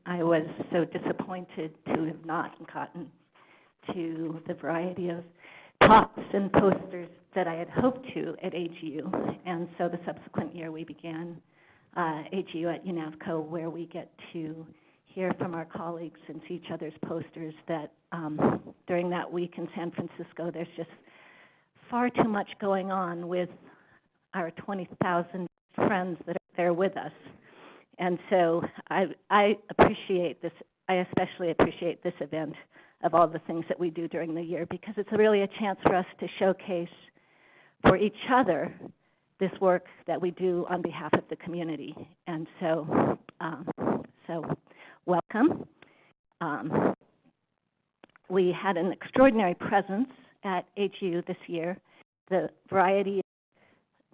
I was so disappointed to have not gotten to the variety of talks and posters that I had hoped to at AGU. And so the subsequent year we began AGU at UNAVCO, where we get to hear from our colleagues and see each other's posters that during that week in San Francisco, there's just far too much going on with our 20,000 friends that are there with us. And so I appreciate this. I especially appreciate this event of all the things that we do during the year, because it's really a chance for us to showcase for each other this work that we do on behalf of the community. And so, welcome. We had an extraordinary presence at AGU this year. The variety of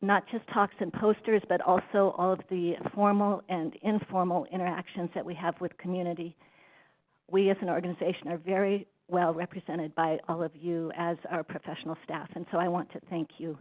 not just talks and posters, but also all of the formal and informal interactions that we have with community. We as an organization are very well represented by all of you as our professional staff, and so I want to thank you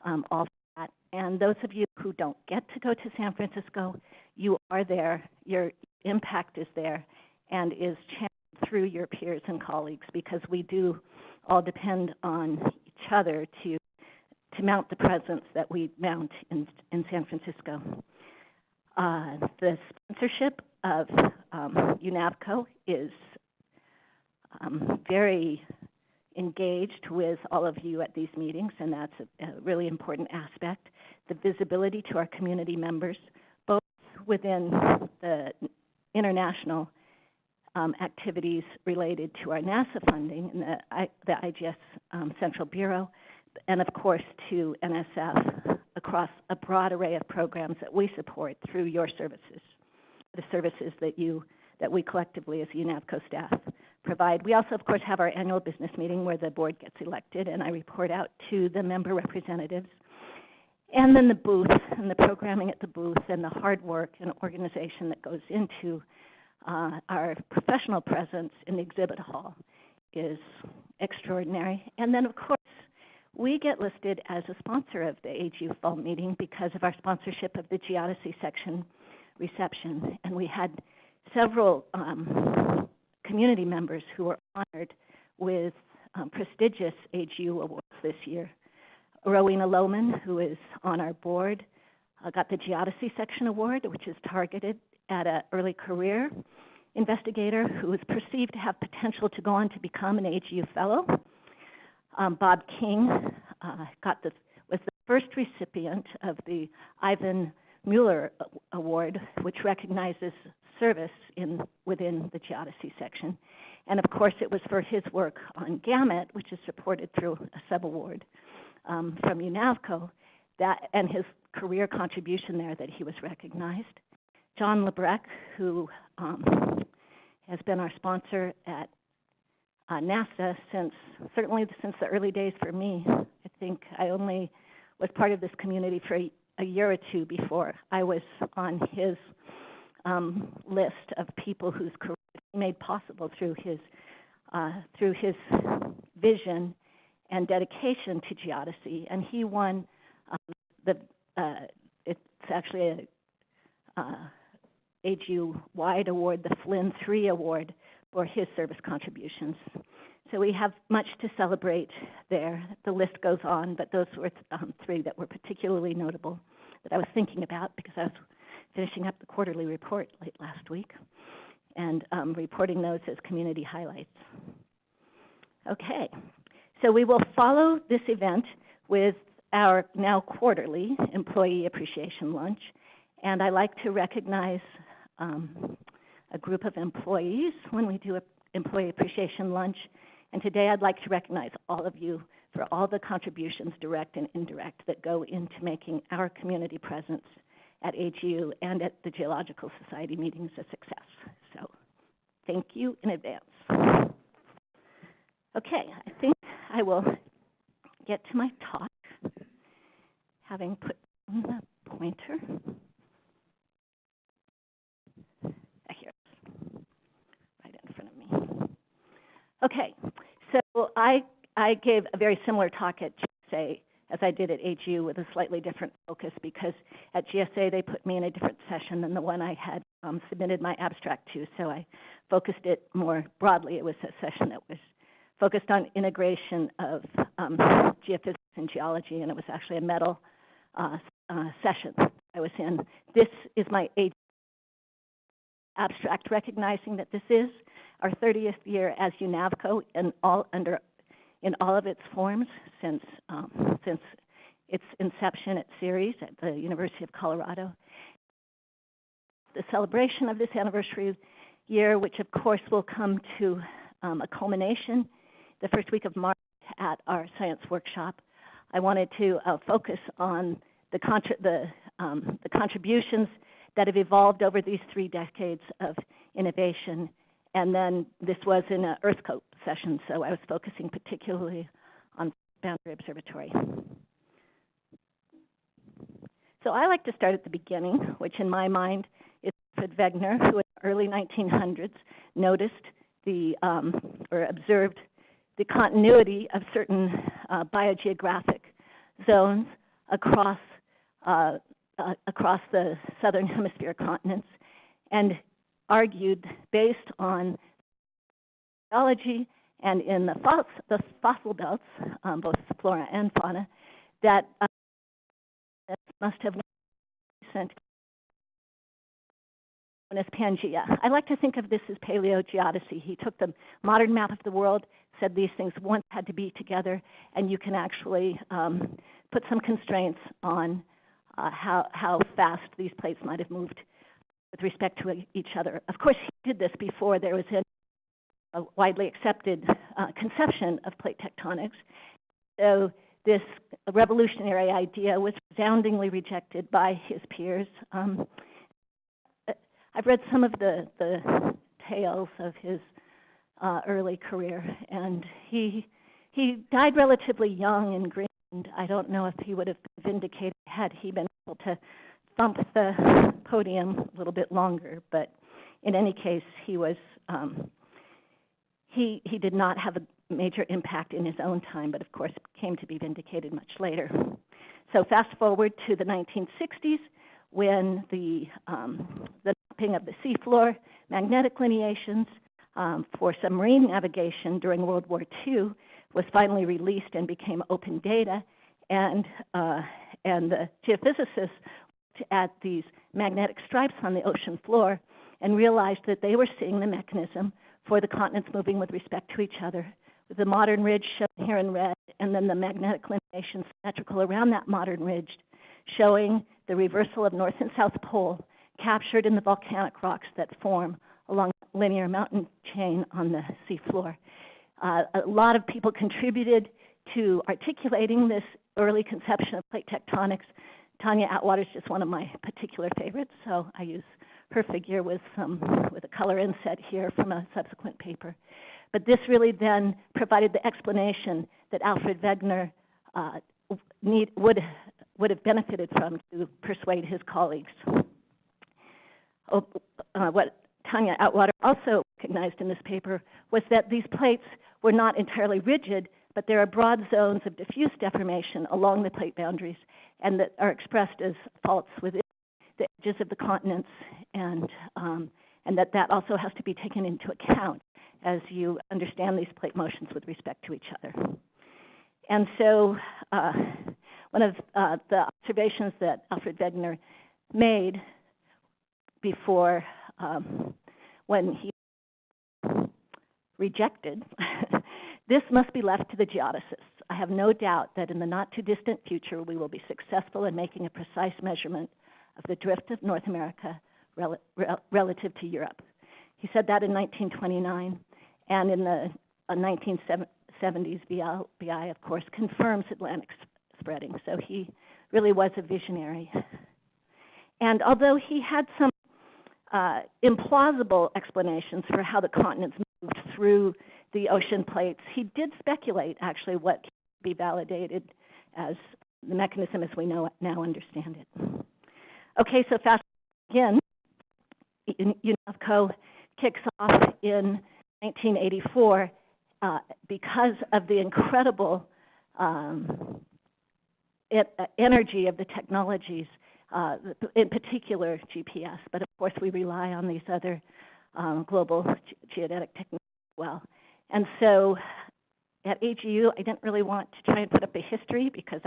all for that. And those of you who don't get to go to San Francisco, you are there, your impact is there, and is channeled through your peers and colleagues, because we do all depend on each other to mount the presence that we mount in San Francisco. The sponsorship of UNAVCO is very engaged with all of you at these meetings, and that's a really important aspect. The visibility to our community members, both within the international activities related to our NASA funding and the IGS Central Bureau, and of course to NSF across a broad array of programs that we support through your services, the services that we collectively as UNAVCO staff provide. We also, of course, have our annual business meeting where the board gets elected and I report out to the member representatives. And then the booth and the programming at the booth and the hard work and organization that goes into our professional presence in the exhibit hall is extraordinary. And then, of course, we get listed as a sponsor of the AGU Fall Meeting because of our sponsorship of the geodesy section reception. And we had several community members who were honored with prestigious AGU awards this year. Rowena Lohman, who is on our board, got the Geodesy Section Award, which is targeted at an early career investigator who is perceived to have potential to go on to become an AGU Fellow. Bob King was the first recipient of the Ivan Mueller Award, which recognizes service within the geodesy section. And of course, it was for his work on Gamut, which is supported through a subaward from UNAVCO, and his career contribution there that he was recognized. John Lebrecht, who has been our sponsor at NASA certainly since the early days for me. I think I only was part of this community for a year or two before I was on his list of people whose career he made possible through his vision and dedication to geodesy. And he won it's actually a AGU-wide award, the Flynn 3 Award, for his service contributions. So we have much to celebrate there. The list goes on, but those were three that were particularly notable that I was thinking about because I was finishing up the quarterly report late last week and reporting those as community highlights. Okay, so we will follow this event with our now quarterly employee appreciation lunch, and I like to recognize a group of employees when we do an employee appreciation lunch. And today I'd like to recognize all of you for all the contributions, direct and indirect, that go into making our community presence at AGU and at the Geological Society meetings a success. So thank you in advance. Okay, I think I will get to my talk, having put on the pointer. Here, right in front of me. Okay, so I gave a very similar talk at GSA as I did at AGU with a slightly different focus because at GSA they put me in a different session than the one I had submitted my abstract to, so I focused it more broadly. It was a session that was focused on integration of geophysics and geology, and it was actually a medal session I was in. This is my abstract, recognizing that this is our 30th year as UNAVCO in all of its forms since its inception at Ceres at the University of Colorado. The celebration of this anniversary year, which of course will come to a culmination the first week of March at our science workshop, I wanted to focus on the contributions that have evolved over these 3 decades of innovation. And then this was in an EarthScope session, so I was focusing particularly on Boundary Observatory. So I like to start at the beginning, which in my mind is Alfred Wegener, who in the early 1900s noticed or observed the continuity of certain biogeographic zones across the southern hemisphere continents, and argued based on geology and in the fossil belts, both flora and fauna, that must have sent as Pangea. I like to think of this as paleogeodesy. He took the modern map of the world, said these things once had to be together, and you can actually put some constraints on how fast these plates might have moved with respect to each other. Of course, he did this before there was a widely accepted conception of plate tectonics. So this revolutionary idea was resoundingly rejected by his peers. I've read some of the tales of his early career, and he died relatively young in Greenland. I don't know if he would have been vindicated had he been able to thump the podium a little bit longer. But in any case, he was he did not have a major impact in his own time, but of course came to be vindicated much later. So fast forward to the 1960s, when the mapping of the seafloor magnetic lineations for submarine navigation during World War II was finally released and became open data, and the geophysicists looked at these magnetic stripes on the ocean floor and realized that they were seeing the mechanism for the continents moving with respect to each other, with the modern ridge shown here in red, and then the magnetic lineation symmetrical around that modern ridge, showing the reversal of north and south pole captured in the volcanic rocks that form along the linear mountain chain on the seafloor. A lot of people contributed to articulating this early conception of plate tectonics. Tanya Atwater is just one of my particular favorites, so I use her figure with a color inset here from a subsequent paper. But this really then provided the explanation that Alfred Wegener would have benefited from to persuade his colleagues. What Tanya Atwater also recognized in this paper was that these plates were not entirely rigid, but there are broad zones of diffuse deformation along the plate boundaries, and that are expressed as faults within the edges of the continents, and that also has to be taken into account as you understand these plate motions with respect to each other. And so one of the observations that Alfred Wegener made before when he rejected, this must be left to the geodesists. I have no doubt that in the not too distant future we will be successful in making a precise measurement of the drift of North America relative to Europe. He said that in 1929, and in the 1970s, BI, of course, confirms Atlantic spreading. So he really was a visionary. And although he had some implausible explanations for how the continents moved through the ocean plates, he did speculate actually what can be validated as the mechanism as we now understand it. Okay, so fast again, UNAVCO kicks off in 1984 because of the incredible energy of the technologies in particular GPS, but of course we rely on these other global geodetic techniques as well. And so at AGU, I didn't really want to try and put up a history because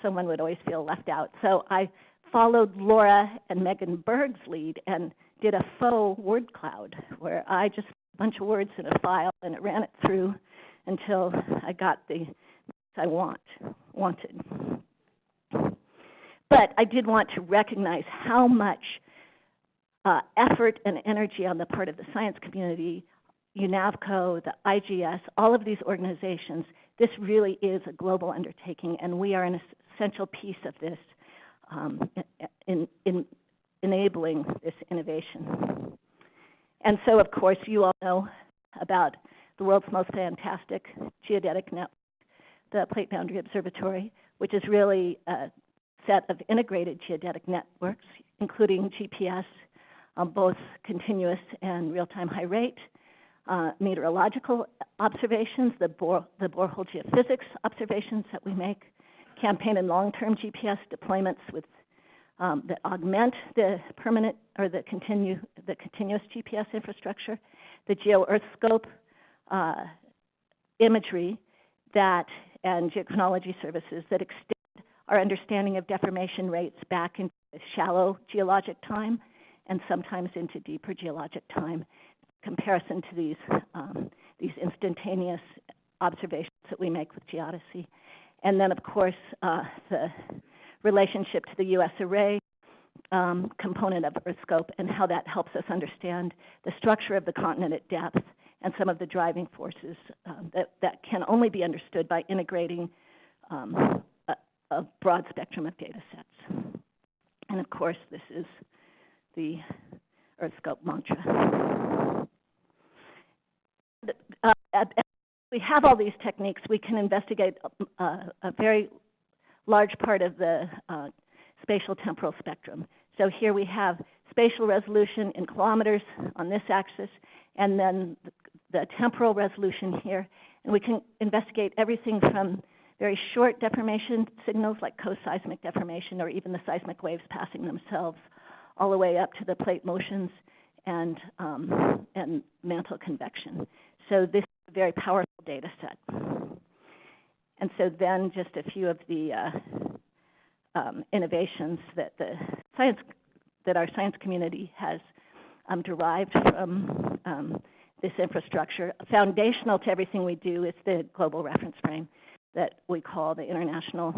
someone would always feel left out. So I followed Laura and Meghan Berg's lead and did a faux word cloud where I just put a bunch of words in a file and it ran it through until I got the I wanted. But I did want to recognize how much effort and energy on the part of the science community, UNAVCO, the IGS, all of these organizations, this really is a global undertaking, and we are an essential piece of this in enabling this innovation. And so, of course, you all know about the world's most fantastic geodetic network, the Plate Boundary Observatory, which is really a set of integrated geodetic networks, including GPS, both continuous and real-time high rate, meteorological observations, the borehole geophysics observations that we make, campaign and long-term GPS deployments with that augment the permanent or the continuous GPS infrastructure, the EarthScope imagery and geochronology services that extend our understanding of deformation rates back into shallow geologic time and sometimes into deeper geologic time, in comparison to these instantaneous observations that we make with geodesy. And then, of course, the relationship to the U.S. array component of EarthScope and how that helps us understand the structure of the continent at depth and some of the driving forces that can only be understood by integrating a broad spectrum of data sets. And of course, this is the EarthScope mantra. We have all these techniques. We can investigate a very large part of the spatial temporal spectrum. So here we have spatial resolution in kilometers on this axis, and then the temporal resolution here. And we can investigate everything from very short deformation signals like co-seismic deformation or even the seismic waves passing themselves, all the way up to the plate motions and mantle convection. So this is a very powerful data set. And so then just a few of the innovations that our science community has derived from this infrastructure. Foundational to everything we do is the global reference frame that we call the International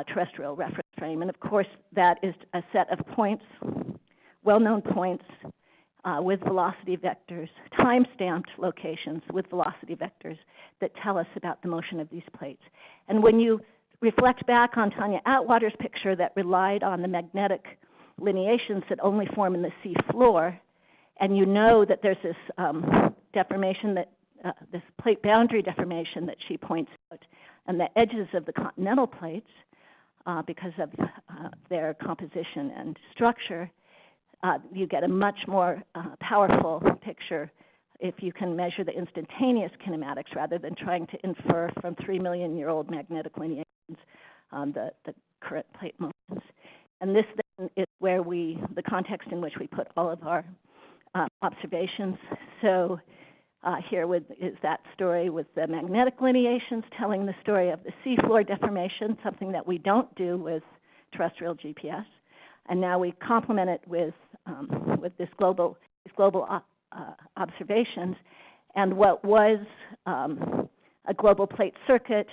Terrestrial Reference Frame. And of course, that is a set of points, well-known points with velocity vectors, time-stamped locations with velocity vectors that tell us about the motion of these plates. And when you reflect back on Tanya Atwater's picture that relied on the magnetic lineations that only form in the sea floor, and you know that there's this deformation this plate boundary deformation that she points out on the edges of the continental plates because of their composition and structure, you get a much more powerful picture if you can measure the instantaneous kinematics rather than trying to infer from 3-million-year-old magnetic lineations the current plate motions. And this then is where the context in which we put all of our observations. So here is that story with the magnetic lineations telling the story of the seafloor deformation, something that we don't do with terrestrial GPS. And now we complement it with these global observations. And what was a global plate circuit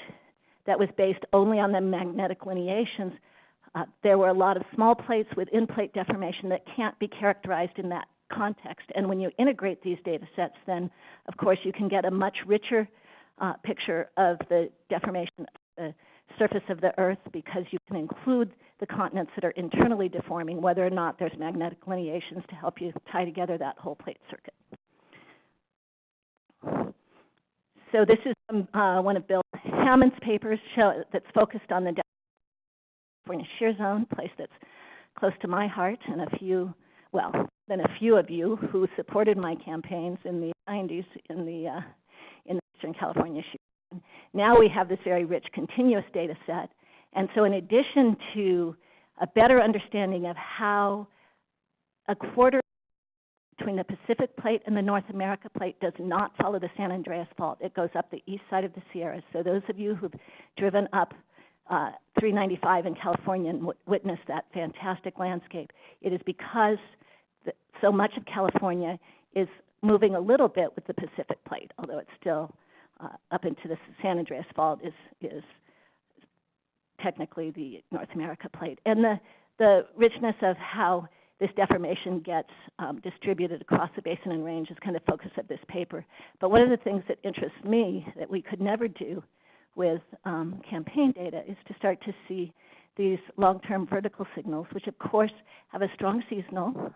that was based only on the magnetic lineations, there were a lot of small plates with in-plate deformation that can't be characterized in that context. And when you integrate these data sets, then, of course, you can get a much richer picture of the deformation of the surface of the Earth because you can include the continents that are internally deforming, whether or not there's magnetic lineations to help you tie together that whole plate circuit. So this is one of Bill Hammond's papers that's focused on the California shear zone, a place that's close to my heart, and a few of you who supported my campaigns in the 90s in the Eastern California shear zone. Now we have this very rich continuous data set. And so in addition to a better understanding of how a quarter between the Pacific Plate and the North America Plate does not follow the San Andreas Fault. It goes up the east side of the Sierras. So those of you who've driven up 395 in California and witnessed that fantastic landscape, it is because so much of California is moving a little bit with the Pacific Plate, although it's still up into the San Andreas Fault is technically the North America Plate. And the richness of how this deformation gets distributed across the basin and range is kind of the focus of this paper. But one of the things that interests me that we could never do with campaign data is to start to see these long-term vertical signals, which of course have a strong seasonal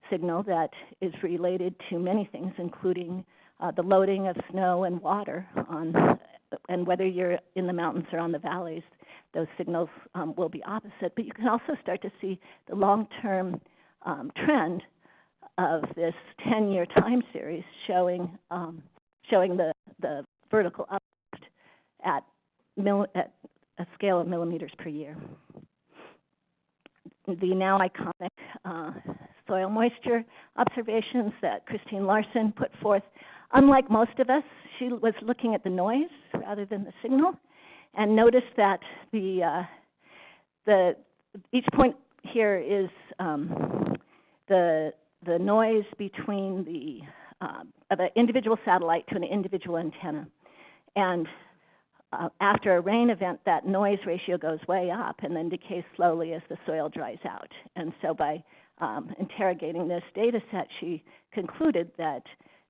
signal that is related to many things, including the loading of snow and water and whether you're in the mountains or on the valleys, those signals will be opposite. But you can also start to see the long-term trend of this 10-year time series showing the vertical uplift at a scale of millimeters per year. The now iconic soil moisture observations that Christine Larson put forth. Unlike most of us, she was looking at the noise rather than the signal, and noticed that each point here is the noise between of an individual satellite to an individual antenna. And after a rain event, that noise ratio goes way up and then decays slowly as the soil dries out. And so by interrogating this data set, she concluded that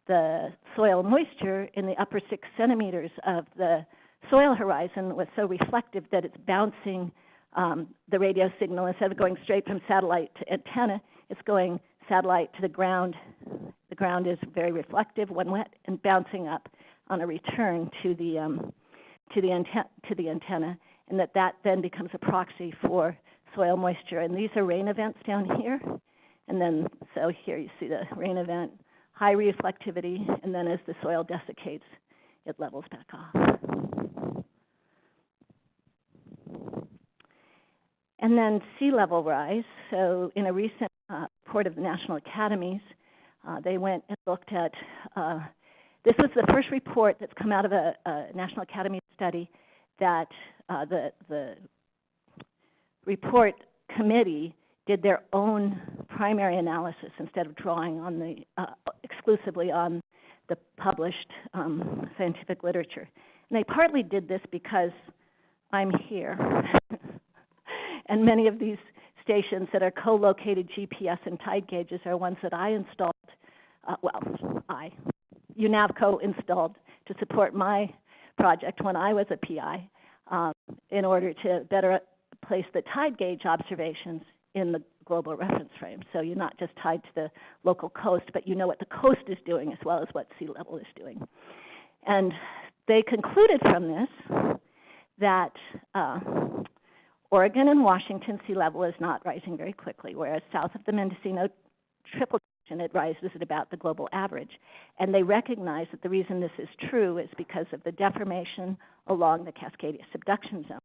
the soil moisture in the upper 6 centimeters of the soil horizon was so reflective that it's bouncing the radio signal. Instead of going straight from satellite to antenna, it's going satellite to the ground. The ground is very reflective when wet and bouncing up on a return to the antenna, and that then becomes a proxy for soil moisture. And these are rain events down here. And then, so here you see the rain event, high reflectivity, and then as the soil desiccates, it levels back off. And then sea level rise. So in a recent report of the National Academies, they went and looked at, this was the first report that's come out of a National Academy study that the report committee did their own primary analysis instead of drawing on the exclusively on the published scientific literature. And they partly did this because I'm here. And many of these stations that are co-located GPS and tide gauges are ones that I installed, UNAVCO installed to support my project when I was a PI in order to better place the tide gauge observations in the global reference frame. So you're not just tied to the local coast, but you know what the coast is doing as well as what sea level is doing. And they concluded from this that Oregon and Washington sea level is not rising very quickly, whereas south of the Mendocino Triple Junction, it rises at about the global average. And they recognize that the reason this is true is because of the deformation along the Cascadia subduction zone.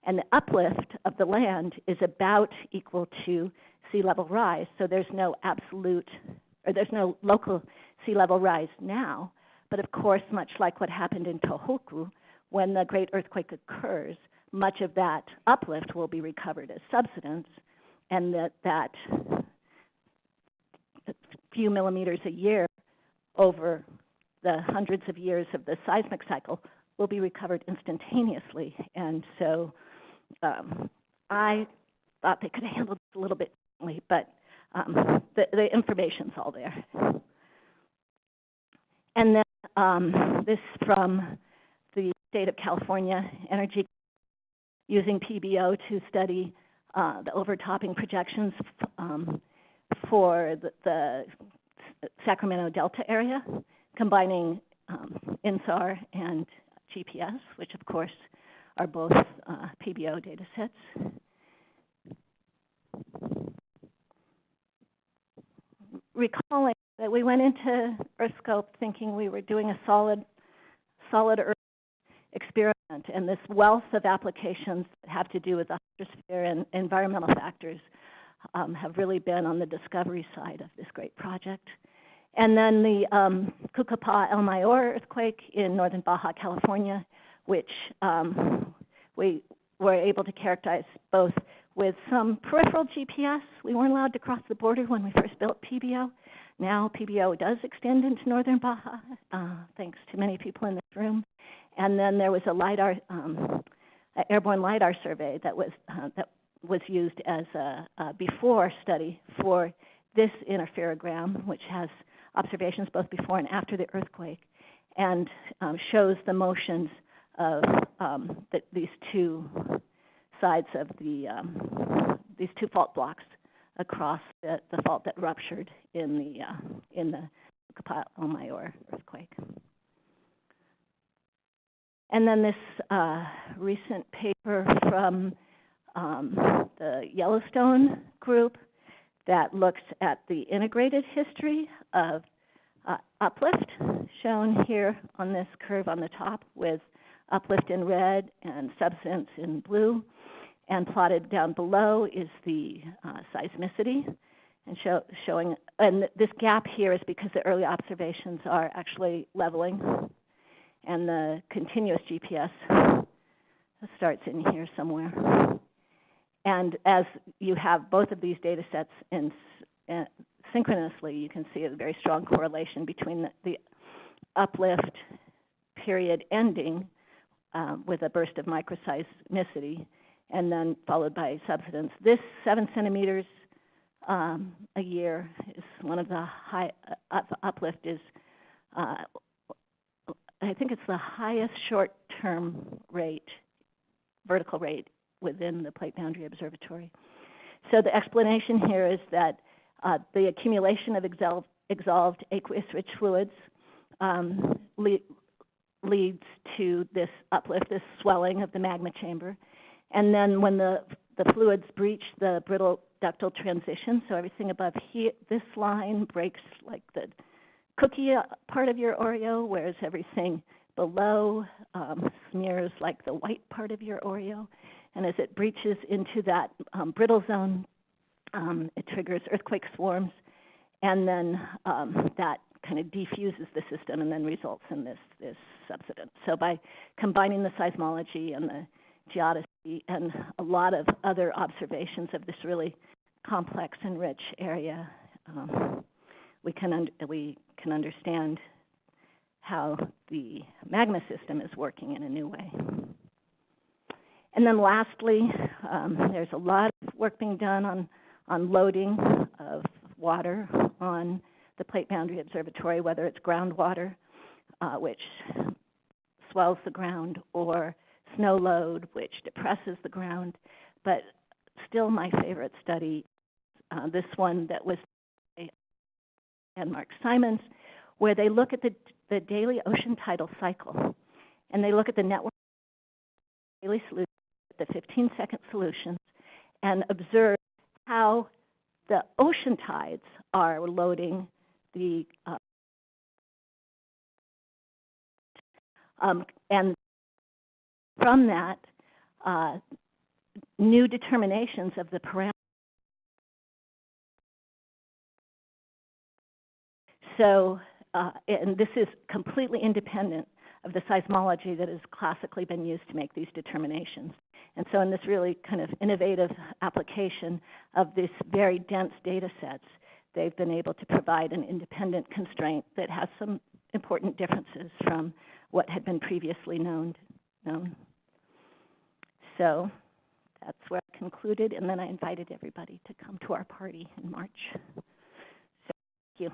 And the uplift of the land is about equal to sea level rise. So there's no absolute, or there's no local sea level rise now. But of course, much like what happened in Tohoku, when the great earthquake occurs, much of that uplift will be recovered as subsidence, and that few millimeters a year over the hundreds of years of the seismic cycle will be recovered instantaneously. And so I thought they could have handled this a little bit differently, but the information's all there. And then this from the state of California Energy, using PBO to study the overtopping projections for the Sacramento Delta area, combining InSAR and GPS, which of course are both PBO data sets. Recalling that we went into EarthScope thinking we were doing a solid Earth experiment, and this wealth of applications that have to do with the hydrosphere and environmental factors have really been on the discovery side of this great project. And then the Cucapá El Mayor earthquake in northern Baja California, which we were able to characterize both with some peripheral GPS. We weren't allowed to cross the border when we first built PBO. Now PBO does extend into northern Baja, thanks to many people in this room. And then there was a LIDAR, airborne LIDAR survey that was used as a before study for this interferogram, which has observations both before and after the earthquake, and shows the motions of these two sides of these two fault blocks across the fault that ruptured in the Cucapá El Mayor earthquake. And then this recent paper from the Yellowstone group that looks at the integrated history of uplift, shown here on this curve on the top with uplift in red and subsidence in blue, and plotted down below is the seismicity, and showing, and this gap here is because the early observations are actually leveling, and the continuous GPS starts in here somewhere. And as you have both of these data sets synchronously, you can see a very strong correlation between the uplift period ending with a burst of microseismicity, and then followed by subsidence. This 7 centimeters a year is one of the high, uplift is, I think it's the highest short-term rate, vertical rate within the Plate Boundary Observatory. So the explanation here is that the accumulation of exolved aqueous-rich fluids leads to this uplift, this swelling of the magma chamber. And then when the fluids breach the brittle ductile transition, so everything above here, this line breaks like the cookie part of your Oreo, whereas everything below smears like the white part of your Oreo. And as it breaches into that brittle zone, it triggers earthquake swarms, and then that kind of defuses the system and then results in this subsidence. So by combining the seismology and the geodesy and a lot of other observations of this really complex and rich area, we can understand how the magma system is working in a new way. And then lastly, there's a lot of work being done on loading of water on the Plate Boundary Observatory, whether it's groundwater, which swells the ground, or snow load, which depresses the ground. But still my favorite study, this one that was and Mark Simons, where they look at the daily ocean tidal cycle, and they look at the network daily solutions, the 15-second solutions, and observe how the ocean tides are loading the and from that, new determinations of the parameters. So, and this is completely independent of the seismology that has classically been used to make these determinations. And so in this really kind of innovative application of these very dense data sets, they've been able to provide an independent constraint that has some important differences from what had been previously known. So that's where I concluded, and then I invited everybody to come to our party in March. So thank you.